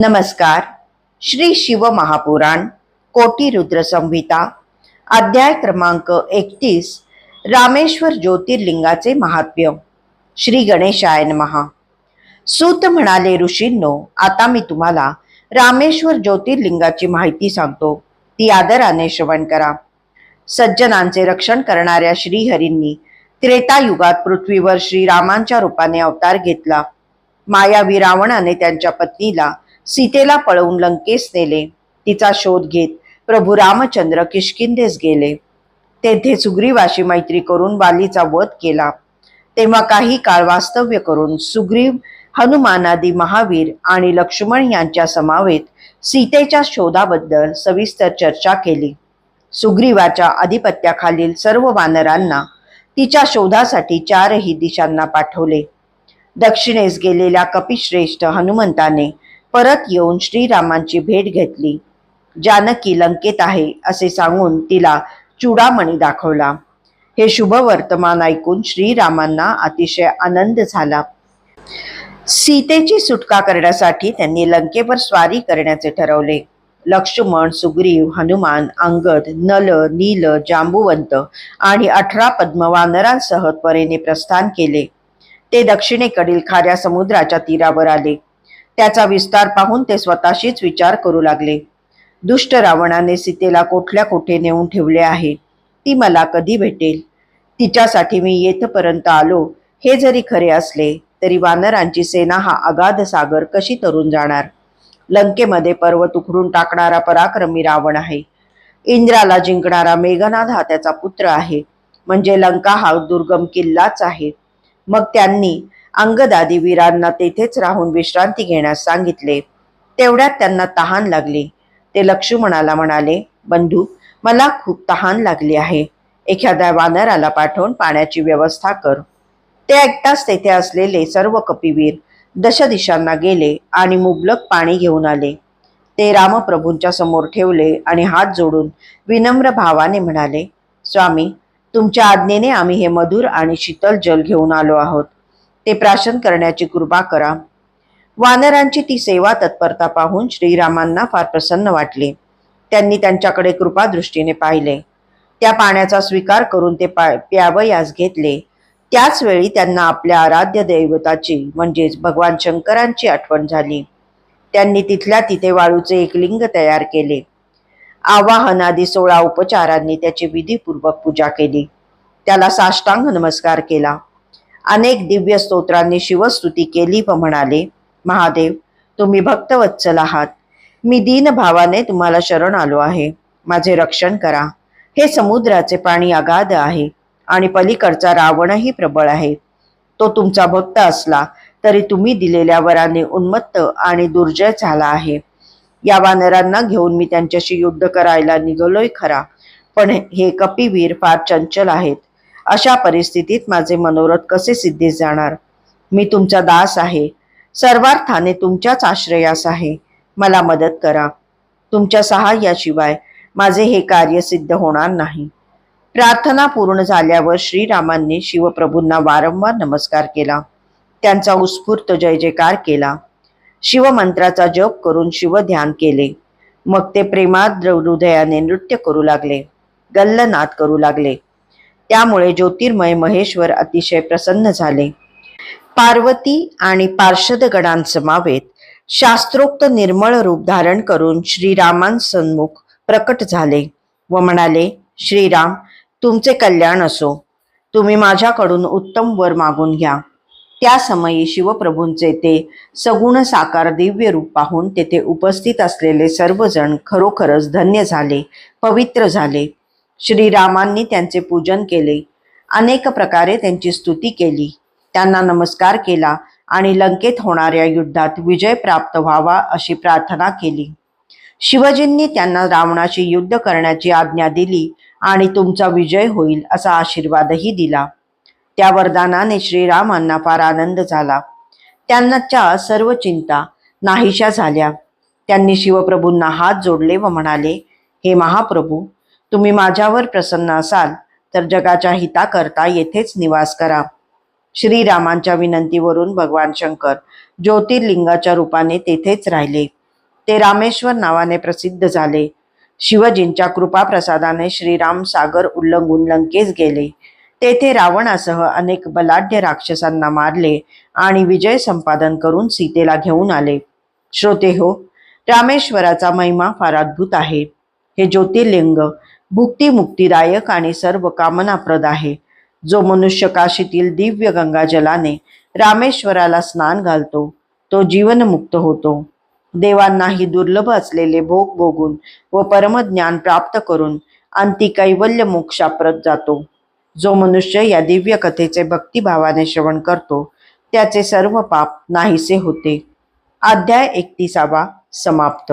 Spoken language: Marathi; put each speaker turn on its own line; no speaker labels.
नमस्कार. श्री शिव महापुराण कोटी रुद्र संहिता अध्याय क्रमांक 31 रामेश्वर ज्योतिर्लिंगाचे महात्म्य. श्री गणेशाय नमः. सूत म्हणाले, ऋषींनो, आता मी तुम्हाला रामेश्वर ज्योतिर्लिंगाची माहिती सांगतो, ती आदराने श्रवण करा. सज्जनांचे रक्षण करणाऱ्या श्रीहरींनी त्रेतायुगात पृथ्वीवर श्रीरामांच्या रूपाने अवतार घेतला. मायावी रावणाने त्यांच्या पत्नीला सीतेला पळवून लंकेस नेले. तिचा शोध घेत प्रभू रामचंद्र किष्किंधेस गेले. तेथे सुग्रीवाशी मैत्री करून वालीचा वध केला. तेव्हा काही काळ वास्तव्य करून सुग्रीव, हनुमानादी महावीर आणि लक्ष्मण यांच्या समवेत सीतेच्या शोधाबद्दल सविस्तर चर्चा केली. सुग्रीवाच्या अधिपत्याखालील सर्व वानरांना तिच्या शोधासाठी चारही दिशांना पाठवले. दक्षिणेस गेलेल्या कपिश्रेष्ठ हनुमंताने परत येऊन श्रीरामांची भेट घेतली. जानकी लंकेत आहे असे सांगून तिला चूडामणी दाखवला. हे शुभ वर्तमान ऐकून श्रीरामांना अतिशय आनंद झाला. सीतेची सुटका करण्यासाठी त्यांनी लंकेवर स्वारी करण्याचे ठरवले. लक्ष्मण, सुग्रीव, हनुमान, अंगद, नल, नील, जांबुवंत आणि 18 पद्मवानरांसह त्वरेने प्रस्थान केले. ते दक्षिणेकडील खाऱ्या समुद्राच्या तीरावर आले. त्याचा विस्तार पाहून ते स्वतःशीच विचार करू लागले. दुष्ट रावणाने सीतेला कोठल्या कोठे नेऊन ठेवले आहे, ती मला कधी भेटेल? तिच्यासाठी मी येथपर्यंत आलो हे जरी खरे असले तरी वानरांची सेना हा अगाध सागर कशी तरून जाणार? लंकेमध्ये पर्वत उखडून टाकणारा पराक्रमी रावण आहे. इंद्राला जिंकणारा मेघनाद हा त्याचा पुत्र आहे. म्हणजे लंका हा दुर्गम किल्लाच आहे. मग त्यांनी अंगदादी वीरांना तेथेच राहून विश्रांती घेण्यास सांगितले. तेवढ्यात त्यांना तहान लागली. ते लक्ष्मणाला म्हणाले, बंधू, मला खूप तहान लागली आहे. एखाद्या वानराला पाठवून पाण्याची व्यवस्था कर. ते ऐकताच तेथे असलेले सर्व कपिवीर दश दिशांना गेले आणि मुबलक पाणी घेऊन आले. ते रामप्रभूंच्या समोर ठेवले आणि हात जोडून विनम्र भावाने म्हणाले, स्वामी, तुमच्या आज्ञेने आम्ही हे मधुर आणि शीतल जल घेऊन आलो आहोत. ते प्राशन करण्याची कृपा करा. वानरांची ती सेवा तत्परता पाहून श्रीरामांना फार प्रसन्न वाटले. त्यांनी त्यांच्याकडे कृपादृष्टीने पाहिले. त्या पाण्याचा स्वीकार करून ते प्यावयास घेतले. त्याच वेळी त्यांना आपल्या आराध्य दैवताची म्हणजेच भगवान शंकरांची आठवण झाली. त्यांनी तिथल्या तिथे वाळूचे एक लिंग तयार केले. आवाहनादी 16 उपचारांनी त्याची विधीपूर्वक पूजा केली. त्याला साष्टांग नमस्कार केला. अनेक दिव्य स्तोत्रांनी शिवस्तुती केली व म्हणाले, महादेव, तुम्ही भक्तवत्सल आहात. मी दीन भावाने तुम्हाला शरण आलो आहे. माझे रक्षण करा. हे समुद्राचे पाणी अगाध आहे आणि पलीकडचा रावणही प्रबळ आहे. तो तुमचा भक्त असला तरी तुम्ही दिलेल्या वराने उन्मत्त आणि दुर्जय झाला आहे. या वानरांना घेऊन मी त्यांच्याशी युद्ध करायला निघालोय खरा, पण हे कपिवीर फार चंचल आहेत. अशा परिस्थितीत माझे मनोरथ कसे सिद्धीस जाणार? मी तुमचा दास आहे. सर्वार्थाने तुमच्याच आश्रयास आहे. मला मदत करा. तुमच्या सहाय्याशिवाय माझे हे कार्य सिद्ध होणार नाही. प्रार्थना पूर्ण झाल्यावर श्रीरामांनी शिवप्रभूंना वारंवार नमस्कार केला. त्यांचा उत्स्फूर्त जय जयकार केला. शिवमंत्राचा जप करून शिवध्यान केले. मग ते प्रेमाद्र हृदयाने नृत्य करू लागले, गल्लनाद करू लागले. त्यामुळे ज्योतिर्मय महेश्वर अतिशय प्रसन्न झाले. पार्वती आणि पार्षदगणांसमावेत शास्त्रोक्त निर्मळ रूप धारण करून श्रीरामांसन्मुख प्रकट झाले व म्हणाले, श्रीराम, तुमचे कल्याण असो. तुम्ही माझ्याकडून उत्तम वर मागून घ्या. त्या समयी शिवप्रभूंचे ते सगुण साकार दिव्य रूप पाहून तेथे उपस्थित असलेले सर्वजण खरोखरच धन्य झाले, पवित्र झाले. श्रीरामांनी त्यांचे पूजन केले. अनेक प्रकारे त्यांची स्तुती केली. त्यांना नमस्कार केला आणि लंकेत होणाऱ्या युद्धात विजय प्राप्त व्हावा अशी प्रार्थना केली. शिवजींनी त्यांना रावणाशी युद्ध करण्याची आज्ञा दिली आणि तुमचा विजय होईल असा आशीर्वादही दिला. त्या वरदानाने श्रीरामांना फार आनंद झाला. त्यांच्या सर्व चिंता नाहीशा झाल्या. त्यांनी शिवप्रभूंना हात जोडले व म्हणाले, हे महाप्रभू, तुम्ही माझ्यावर प्रसन्न असाल तर जगाच्या हिताकरता येथेच निवास करा. श्रीरामांच्या विनंतीवरून भगवान शंकर ज्योतिर्लिंगाच्या रूपाने तेथेच राहिले. ते रामेश्वर नावाने प्रसिद्ध झाले. शिवजींच्या कृपाप्रसादाने श्रीराम सागर उल्लंघून लंकेस गेले. तेथे रावणासह अनेक बलाढ्य राक्षसांना मारले आणि विजय संपादन करून सीतेला घेऊन आले. श्रोते हो, रामेश्वराचा महिमा फार अद्भुत आहे. हे ज्योतिर्लिंग भुक्ती मुक्तिदायक आणि सर्व कामनाप्रद आहे. जो मनुष्य काशीतील दिव्य गंगा जलाने रामेश्वराला स्नान घालतो तो जीवनमुक्त होतो. देवांनाही दुर्लभ असलेले भोग भोगून व परमज्ञान प्राप्त करून अंती कैवल्य मोक्षाप्रत जातो. जो मनुष्य या दिव्य कथेचे भक्तिभावाने श्रवण करतो त्याचे सर्व पाप नाहीसे होते. अध्याय 31 समाप्त.